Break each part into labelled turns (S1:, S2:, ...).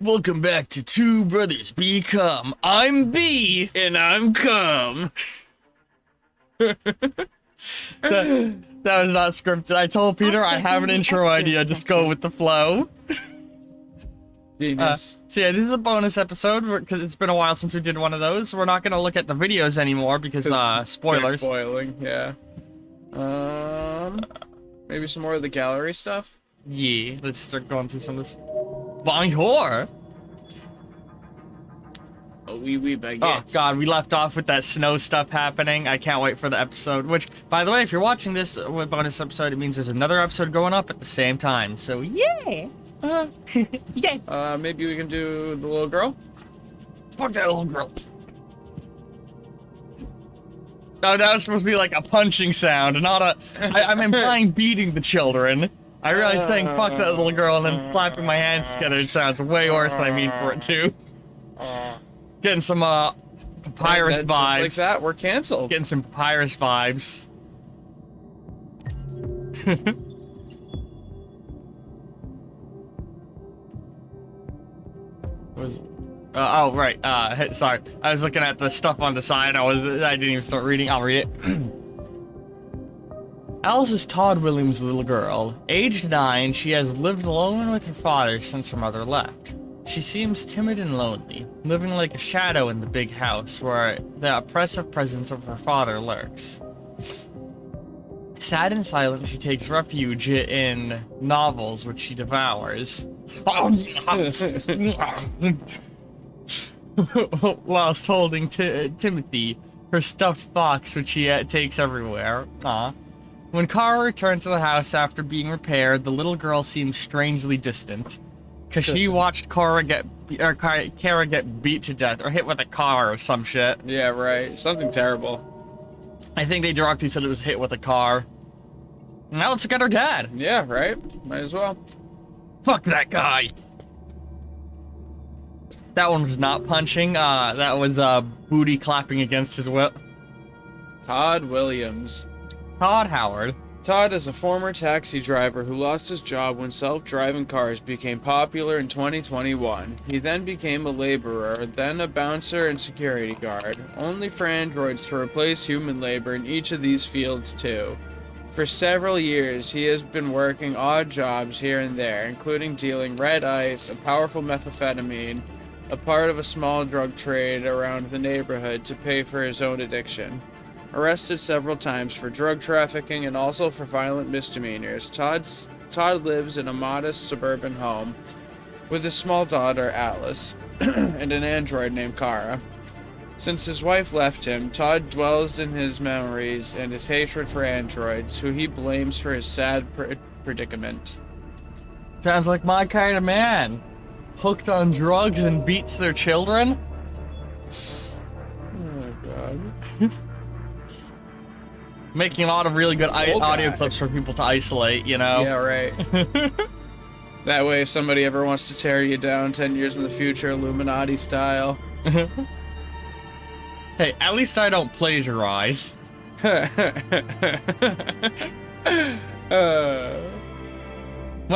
S1: Welcome back to Two Brothers Become. I'm B and I'm Cum. that, that was not scripted. I told Peter I have an intro idea. Just go with the flow.
S2: Genius.
S1: So yeah, this is a bonus episode because it's been a while since we did one of those. We're not gonna look at the videos anymore because spoilers.
S2: Spoiling, yeah. Maybe some more of the gallery stuff.
S1: Yeah, let's start going through some of this. Bonjour.
S2: Oh, wee baguettes.
S1: Oh god, we left off with that snow stuff happening. I can't wait for the episode. Which, by the way, if you're watching this with bonus episode, it means there's another episode going up at the same time. So yeah. Yeah.
S2: Maybe we can do the little girl.
S1: Fuck that little girl. No, that was supposed to be like a punching sound, not a. I'm implying beating the children. I realized saying fuck that little girl and then slapping my hands together, it sounds way worse than I mean for it to. Getting some papyrus vibes.
S2: Just like that, we're canceled.
S1: Getting some papyrus vibes. Oh right. Sorry. I was looking at the stuff on the side. I didn't even start reading. I'll read it. Alice is Todd Williams' little girl. Aged 9, she has lived alone with her father since her mother left. She seems timid and lonely, living like a shadow in the big house where the oppressive presence of her father lurks. Sad and silent, she takes refuge in novels which she devours. Whilst holding Timothy, her stuffed fox, which she takes everywhere. When Kara returned to the house after being repaired, the little girl seems strangely distant. Cause she watched Kara get beat to death or hit with a car or some shit.
S2: Yeah, right. Something terrible.
S1: I think they directly said it was hit with a car. Now let's look at her dad.
S2: Yeah, right. Might as well.
S1: Fuck that guy. That one was not punching. That was booty clapping against his whip.
S2: Todd Williams.
S1: Todd Howard.
S2: Todd is a former taxi driver who lost his job when self-driving cars became popular in 2021. He then became a laborer, then a bouncer and security guard, only for androids to replace human labor in each of these fields too. For several years, he has been working odd jobs here and there, including dealing red ice, a powerful methamphetamine, a part of a small drug trade around the neighborhood to pay for his own addiction. Arrested several times for drug trafficking and also for violent misdemeanors, Todd lives in a modest suburban home with his small daughter, Alice, and an android named Kara. Since his wife left him, Todd dwells in his memories and his hatred for androids, who he blames for his sad predicament.
S1: Sounds like my kind of man. Hooked on drugs and beats their children?
S2: Oh, God.
S1: Making a lot of really good audio clips for people to isolate, you know?
S2: Yeah, right. That way, if somebody ever wants to tear you down 10 years in the future, Illuminati style.
S1: Hey, at least I don't plagiarize. When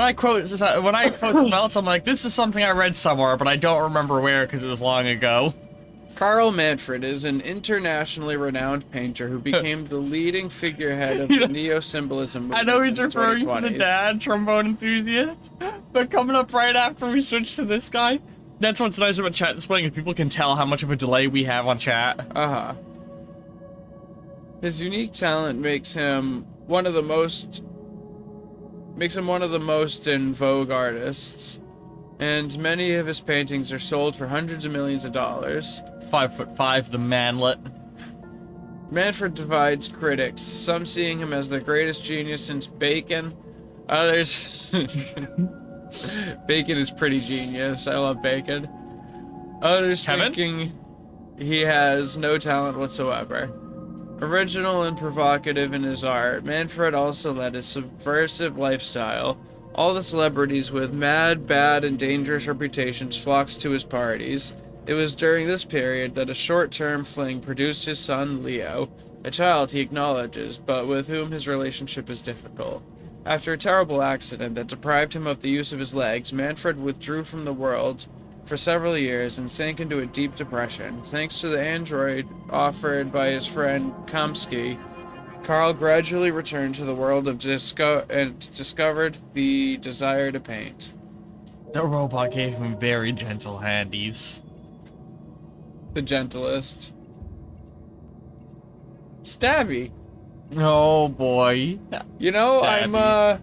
S1: I quote something else, I'm like, this is something I read somewhere, but I don't remember where because it was long ago.
S2: Carl Manfred is an internationally renowned painter who became the leading figurehead of the neo-symbolism movement.
S1: I know he's
S2: in
S1: referring to the
S2: 2020s.
S1: dad, trombone enthusiast, but coming up right after we switch to this guy. That's what's nice about chat displaying is people can tell how much of a delay we have on chat.
S2: Uh-huh. His unique talent makes him one of the most in vogue artists, and many of his paintings are sold for hundreds of millions of dollars.
S1: 5'5", the manlet.
S2: Manfred divides critics, some seeing him as the greatest genius since Bacon, others... Bacon is pretty genius. I love Bacon. Others
S1: Kevin?
S2: thinking he has no talent whatsoever. Original and provocative in his art, Manfred also led a subversive lifestyle. All the celebrities with mad, bad, and dangerous reputations flocked to his parties. It was during this period that a short-term fling produced his son, Leo, a child he acknowledges, but with whom his relationship is difficult. After a terrible accident that deprived him of the use of his legs, Manfred withdrew from the world for several years and sank into a deep depression. Thanks to the android offered by his friend Kamsky, Carl gradually returned to the world of and discovered the desire to paint.
S1: The robot gave him very gentle handies.
S2: The gentlest. Stabby.
S1: Oh boy.
S2: You know,
S1: Stabby.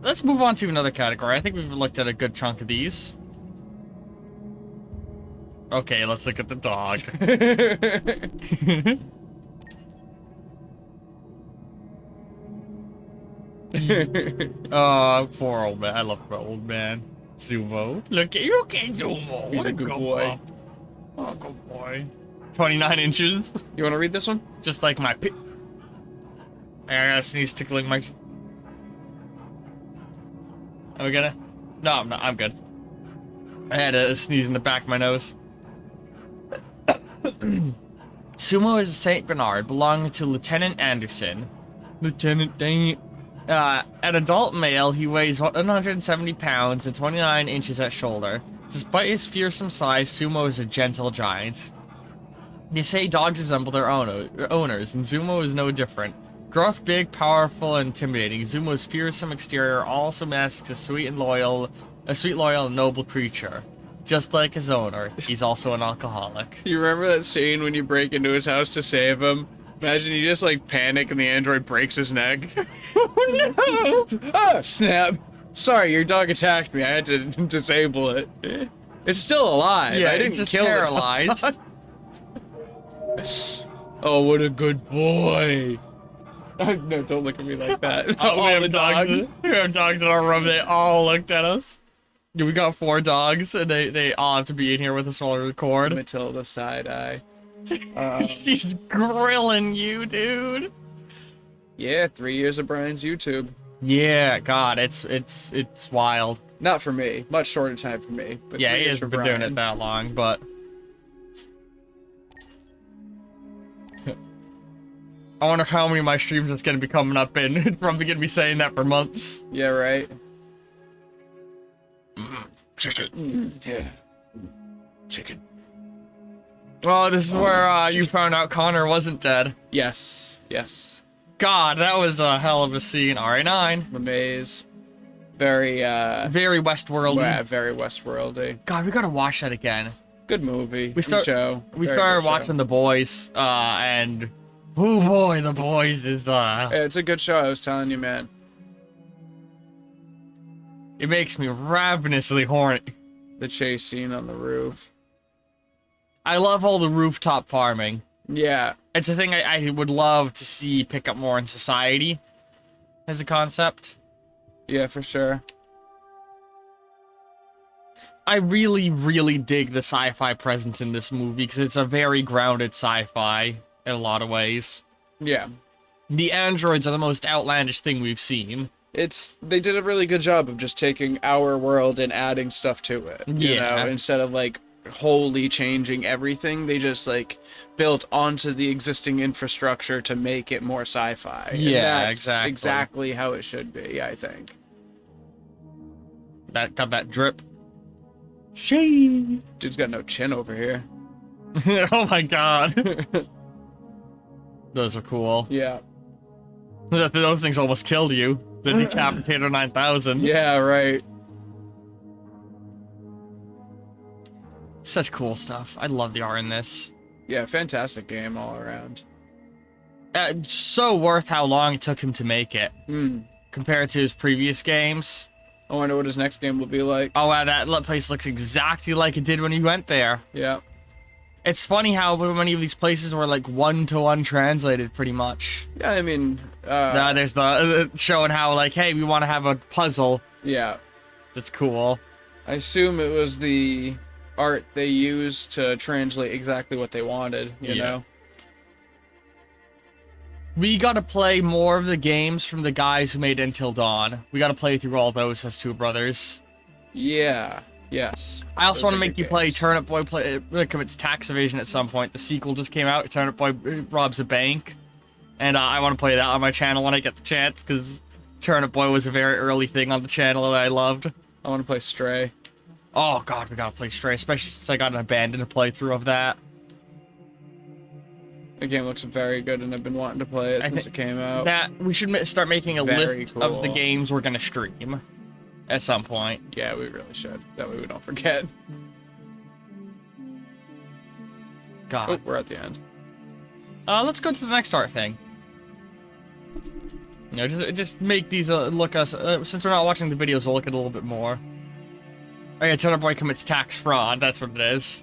S1: Let's move on to another category. I think we've looked at a good chunk of these. Okay, let's look at the dog. Oh, poor old man. I love the old man. Zumo. Look at Zumo.
S2: He's
S1: What
S2: a good boy.
S1: Oh, good boy. 29 inches.
S2: You want to read this one?
S1: Just like my I gotta sneeze tickling my... Are we gonna? No, I'm not. I'm good. I had a sneeze in the back of my nose. Sumo is a Saint Bernard belonging to Lieutenant Anderson. Lieutenant, dang it. An adult male, he weighs 170 pounds and 29 inches at shoulder. Despite his fearsome size, Sumo is a gentle giant. They say dogs resemble their owners, and Zumo is no different. Gruff, big, powerful, and intimidating, Zumo's fearsome exterior also masks a sweet, loyal, and noble creature. Just like his owner, he's also an alcoholic.
S2: You remember that scene when you break into his house to save him? Imagine you just like panic and the android breaks his neck. Oh no! Oh, snap! Sorry, your dog attacked me. I had to disable it. It's still alive.
S1: Yeah,
S2: I didn't
S1: it's just
S2: kill
S1: paralyzed.
S2: it. Oh, what a good boy. No, don't look at me like that.
S1: We have dogs in our room. They all looked at us. Yeah, we got 4 dogs, and they all have to be in here with us while we record.
S2: Matilda side eye.
S1: He's grilling you, dude.
S2: Yeah, 3 years of Brian's YouTube.
S1: Yeah, God, it's wild.
S2: Not for me. Much shorter time for me. But
S1: Yeah,
S2: 3
S1: he
S2: years for
S1: hasn't been doing
S2: Brian.
S1: it that long, but... I wonder how many of my streams it's gonna be coming up in. It's probably gonna be saying that for months.
S2: Yeah, right.
S1: Chicken.
S2: Yeah. Chicken.
S1: Well, this is where you found out Connor wasn't dead.
S2: Yes. Yes.
S1: God, that was a hell of a scene. RA9.
S2: The maze. Very,
S1: Very Westworld.
S2: yeah, very Westworldy.
S1: God, we gotta watch that again.
S2: Good movie.
S1: We
S2: Good
S1: start-
S2: show.
S1: We
S2: Very
S1: started
S2: good show.
S1: watching The Boys, and... Oh boy, The Boys is,
S2: Yeah, it's a good show, I was telling you, man.
S1: It makes me ravenously horny.
S2: The chase scene on the roof.
S1: I love all the rooftop farming.
S2: Yeah.
S1: It's a thing I would love to see pick up more in society as a concept.
S2: Yeah, for sure.
S1: I really, really dig the sci-fi presence in this movie because it's a very grounded sci-fi in a lot of ways.
S2: Yeah.
S1: The androids are the most outlandish thing we've seen.
S2: They did a really good job of just taking our world and adding stuff to it. You
S1: Yeah.
S2: know, instead of like wholly changing everything, they just like built onto the existing infrastructure to make it more sci-fi. And
S1: Yeah,
S2: that's
S1: exactly.
S2: exactly how it should be, I think.
S1: That got that drip. Shee.
S2: Dude's got no chin over here.
S1: Oh my god. Those are cool.
S2: Yeah.
S1: Those things almost killed you. The Decapitator 9000.
S2: Yeah, right.
S1: Such cool stuff. I love the art in this.
S2: Yeah, fantastic game all around.
S1: So worth how long it took him to make it.
S2: Hmm.
S1: Compared to his previous games.
S2: I wonder what his next game will be like.
S1: Oh wow, that place looks exactly like it did when he went there.
S2: Yeah.
S1: It's funny how many of these places were like one-to-one translated pretty much.
S2: Yeah, I mean,
S1: There's the showing how like, hey, we want to have a puzzle.
S2: yeah.
S1: That's cool.
S2: I assume it was the art they used to translate exactly what they wanted, you
S1: Yeah.
S2: know?
S1: We gotta play more of the games from the guys who made Until Dawn. We gotta play through all those as two brothers.
S2: Yeah. Yes.
S1: I also
S2: Those
S1: want to
S2: are
S1: make
S2: good
S1: you play
S2: games.
S1: Turnip Boy commits tax evasion at some point. The sequel just came out. Turnip Boy robs a bank, and I want to play that on my channel when I get the chance because Turnip Boy was a very early thing on the channel that I loved.
S2: I want to play Stray.
S1: Oh god, we gotta play Stray, especially since I got an abandoned playthrough of that.
S2: The game looks very good, and I've been wanting to play it since it came out.
S1: That we should start making a
S2: Very
S1: list
S2: cool.
S1: of the games we're gonna stream at some point.
S2: Yeah, we really should. That way we don't forget.
S1: God.
S2: Oh, we're at the end.
S1: Let's go to the next art thing. You know, just make these look us. Since we're not watching the videos, we'll look at it a little bit more. Oh yeah, Turnip Boy commits tax fraud. That's what it is.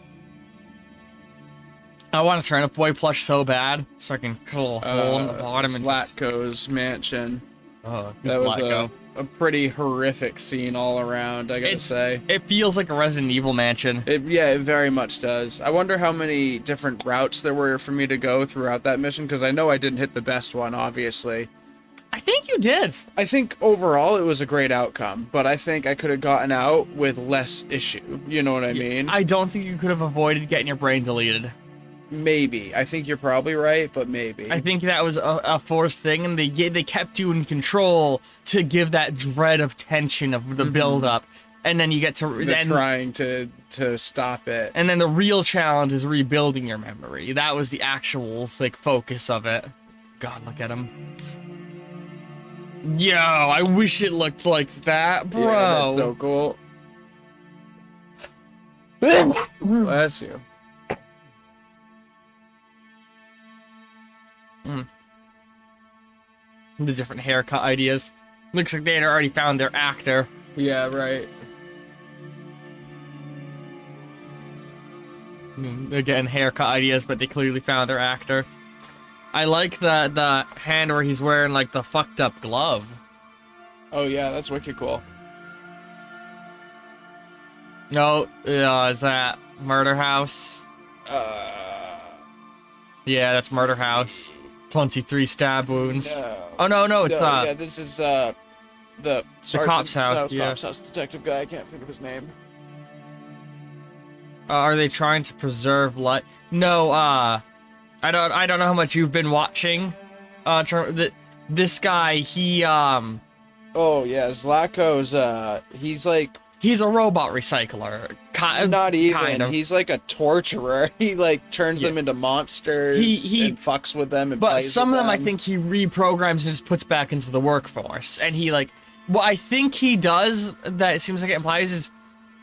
S1: I want a Turnip Boy plush so bad, so I can cut a little hole in the bottom and just...
S2: Slatko's mansion.
S1: Oh,
S2: That was
S1: Zlatko.
S2: a pretty horrific scene all around, I gotta say.
S1: It feels like a Resident Evil mansion.
S2: Yeah, it very much does. I wonder how many different routes there were for me to go throughout that mission, because I know I didn't hit the best one, obviously.
S1: I think you did.
S2: I think overall it was a great outcome, but I think I could have gotten out with less issue. You know what I mean?
S1: I don't think you could have avoided getting your brain deleted.
S2: Maybe. I think you're probably right, but maybe.
S1: I think that was a forced thing, and they kept you in control to give that dread of tension of the build-up, and then you get to...
S2: They're trying to stop it.
S1: And then the real challenge is rebuilding your memory. That was the actual, like, focus of it. God, look at him. Yo, I wish it looked like that, bro.
S2: Yeah, that's so cool. Bless you.
S1: The different haircut ideas. Looks like they had already found their actor.
S2: Yeah, right.
S1: Again, haircut ideas, but they clearly found their actor. I like the hand where he's wearing, like, the fucked up glove.
S2: Oh yeah, that's wicked cool.
S1: No, is that Murder House? Yeah, that's Murder House. 23 stab wounds.
S2: No.
S1: Oh, no, it's,
S2: yeah, this is, the
S1: cop's house, yeah.
S2: Cop's house detective guy, I can't think of his name.
S1: Are they trying to preserve life? No, I don't know how much you've been watching. This guy, he,
S2: Oh yeah, Zlatko's, he's like...
S1: he's a robot recycler.
S2: Not even,
S1: kind of.
S2: he's like a torturer. He like turns them into monsters and fucks with them and
S1: But
S2: plays
S1: some of
S2: with
S1: them I think he reprograms and just puts back into the workforce. And he like, what I think he does, that it seems like it implies, is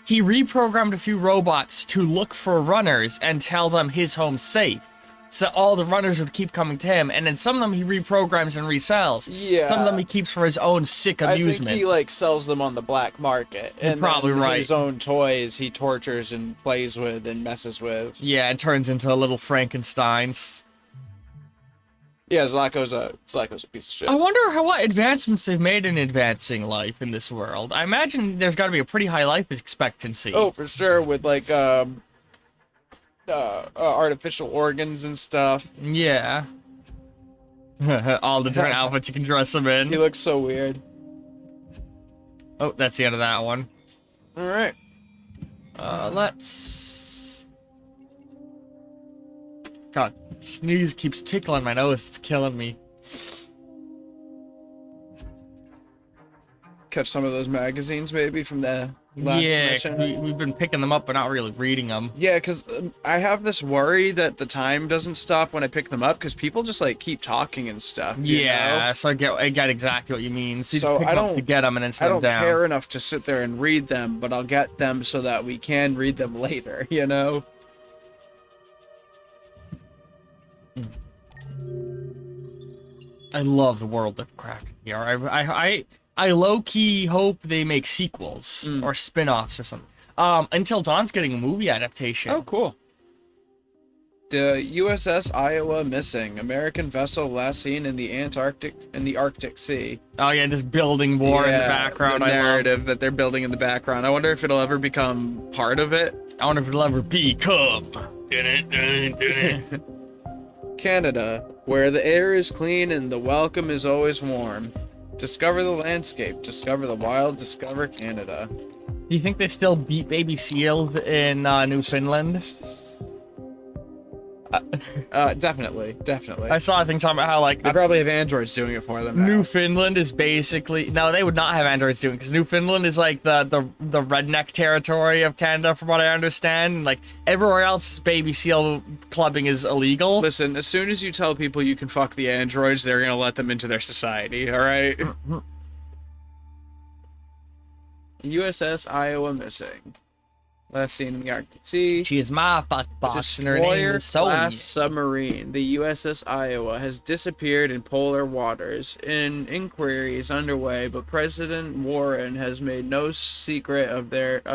S1: he reprogrammed a few robots to look for runners and tell them his home's safe. So all the runners would keep coming to him, and then some of them he reprograms and resells.
S2: Yeah.
S1: Some of them he keeps for his own sick amusement.
S2: I think he like sells them on the black market. And
S1: probably
S2: then
S1: right.
S2: His own toys he tortures and plays with and messes with.
S1: Yeah, and turns into a little Frankensteins.
S2: Yeah, Zlatko's a piece of shit.
S1: I wonder what advancements they've made in advancing life in this world. I imagine there's got to be a pretty high life expectancy.
S2: Oh, for sure, with like artificial organs and stuff.
S1: Yeah. All the different outfits you can dress them in.
S2: He looks so weird.
S1: Oh, that's the end of that one.
S2: All right.
S1: Let's... God, sneeze keeps tickling my nose. It's killing me.
S2: Catch some of those magazines maybe from the last
S1: Yeah, 'cause
S2: mission.
S1: we've been picking them up but not really reading them.
S2: Yeah, because I have this worry that the time doesn't stop when I pick them up because people just like keep talking and stuff. You
S1: Yeah,
S2: know?
S1: so I get exactly what you mean. So you
S2: So
S1: just pick
S2: I
S1: them up
S2: don't-
S1: to get them and then
S2: I
S1: sit them
S2: don't
S1: down.
S2: care enough to sit there and read them, but I'll get them so that we can read them later, you know?
S1: I love the world they've crafted here. I low-key hope they make sequels or spin-offs or something. Until Dawn's getting a movie adaptation.
S2: Oh, cool. The USS Iowa missing. American vessel last seen in the Arctic Sea.
S1: Oh yeah, this building war in the background.
S2: The
S1: I love.
S2: narrative that they're building in the background. I wonder if it'll ever become part of it.
S1: I wonder if it'll ever become.
S2: Canada, where the air is clean and the welcome is always warm. Discover the landscape, discover the wild, discover Canada.
S1: Do you think they still beat baby seals in Newfoundland?
S2: Definitely.
S1: I saw a thing talking about how like
S2: They probably have androids doing it for them now.
S1: Newfoundland is basically no, they would not have androids doing because Newfoundland is like the redneck territory of Canada, from what I understand. Like everywhere else, baby seal clubbing is illegal.
S2: Listen, as soon as you tell people you can fuck the androids, they're gonna let them into their society, alright? USS Iowa missing. Last seen in the Arctic Sea.
S1: She is my fuck boss, and her name is
S2: Destroyer-class
S1: Sonya.
S2: submarine, the USS Iowa, has disappeared in polar waters. An inquiry is underway, but President Warren has made no secret of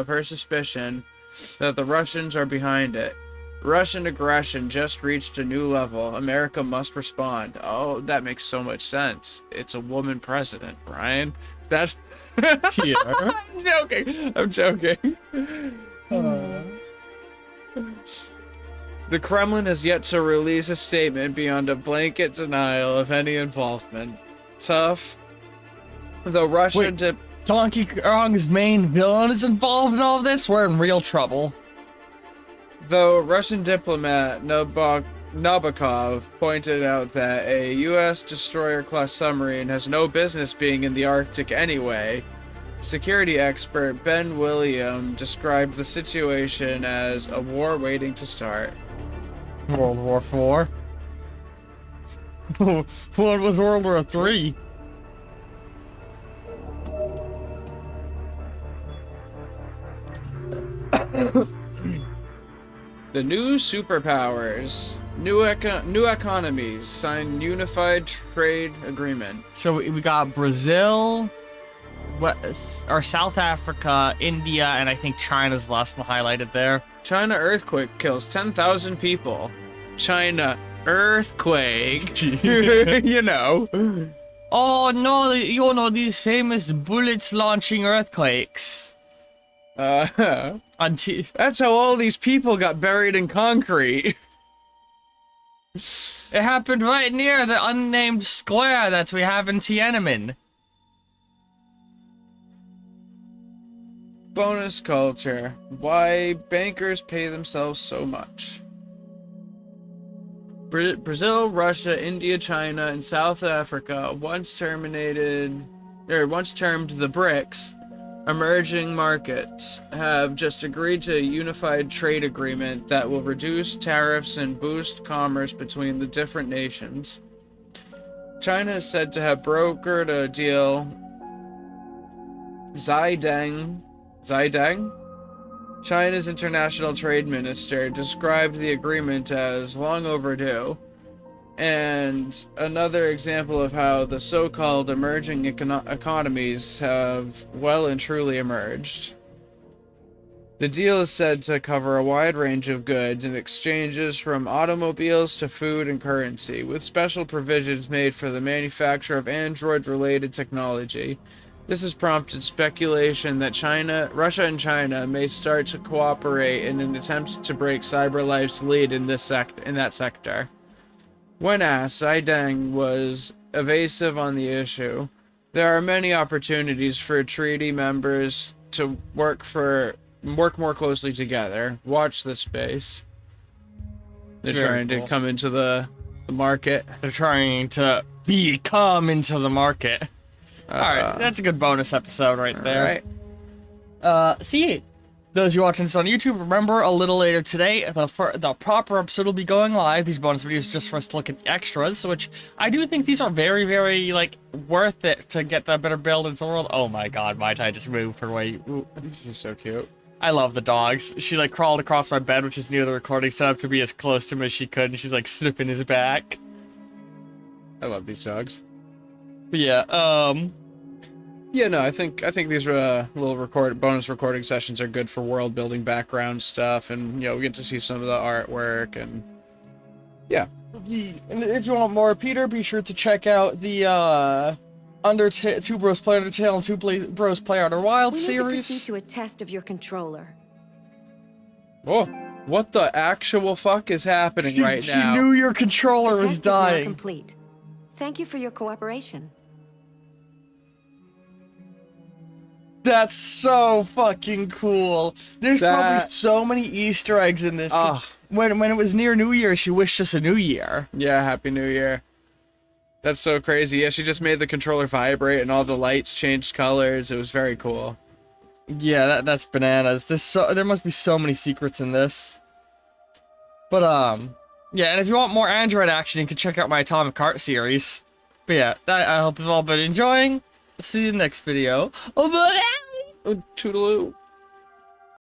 S2: her suspicion that the Russians are behind it. Russian aggression just reached a new level. America must respond. Oh, that makes so much sense. It's a woman president, Brian. That's...
S1: Yeah.
S2: I'm joking. The Kremlin has yet to release a statement beyond a blanket denial of any involvement. Tough. The Russian
S1: Wait. Donkey Kong's main villain is involved in all of this. We're in real trouble.
S2: Though Russian diplomat Nabokov pointed out that a U.S. destroyer-class submarine has no business being in the Arctic anyway, security expert Ben William described the situation as a war waiting to start.
S1: World War IV. What was World War III?
S2: The new superpowers, new economies sign unified trade agreement.
S1: So we got Brazil, South Africa, India, and I think China's the last one highlighted there.
S2: China earthquake kills 10,000 people. China earthquake. You know.
S1: Oh no, you know these famous bullets launching earthquakes.
S2: That's how all these people got buried in concrete.
S1: It happened right near the unnamed square that we have in Tiananmen.
S2: Bonus culture. Why bankers pay themselves so much. Brazil, Russia, India, China, and South Africa, once termed the BRICS, emerging markets, have just agreed to a unified trade agreement that will reduce tariffs and boost commerce between the different nations. China is said to have brokered a deal. Zideng, China's international trade minister, described the agreement as long overdue, and another example of how the so-called emerging economies have well and truly emerged. The deal is said to cover a wide range of goods and exchanges from automobiles to food and currency, with special provisions made for the manufacture of Android-related technology. This has prompted speculation that Russia and China may start to cooperate in an attempt to break CyberLife's lead in that sector. When asked, Zideng was evasive on the issue. There are many opportunities for treaty members to work more closely together. Watch this space. They're trying to come into the market.
S1: They're trying to come into the market. Alright, that's a good bonus episode right there.
S2: Alright.
S1: See, those of you watching this on YouTube, remember a little later today, the proper episode will be going live. These bonus videos just for us to look at the extras, which I do think these are very, very, like, worth it to get that better build into the world. Oh my god, my tie just moved her way. Ooh.
S2: She's so cute.
S1: I love the dogs. She, like, crawled across my bed, which is near the recording setup, to be as close to him as she could, and she's, like, sniffing his back.
S2: I love these dogs.
S1: But yeah,
S2: Yeah, no, I think these little bonus recording sessions are good for world building background stuff, and we get to see some of the artwork, and yeah.
S1: And if you want more Peter, be sure to check out the Two Bros Play Undertale and Two Bros Play Outer Wilds
S3: We need to
S1: series.
S3: proceed to a test of your controller.
S2: Oh, what the actual fuck is happening right
S1: She
S2: now?
S1: knew your controller
S3: The
S1: was
S3: test is now
S1: dying.
S3: complete. Thank you for your cooperation.
S1: That's so fucking cool. There's probably
S2: That-
S1: so many Easter eggs in this. 'Cause
S2: Ah.
S1: when it was near New Year, she wished us a new year.
S2: Yeah, Happy New Year. That's so crazy. Yeah, she just made the controller vibrate and all the lights changed colors. It was very cool.
S1: Yeah, that's bananas. There must be so many secrets in this. But yeah, and if you want more Android action, you can check out my Atomic Heart series. But yeah, I hope you've all been enjoying. See you next video. Oh, bye.
S2: Oh, toodaloo.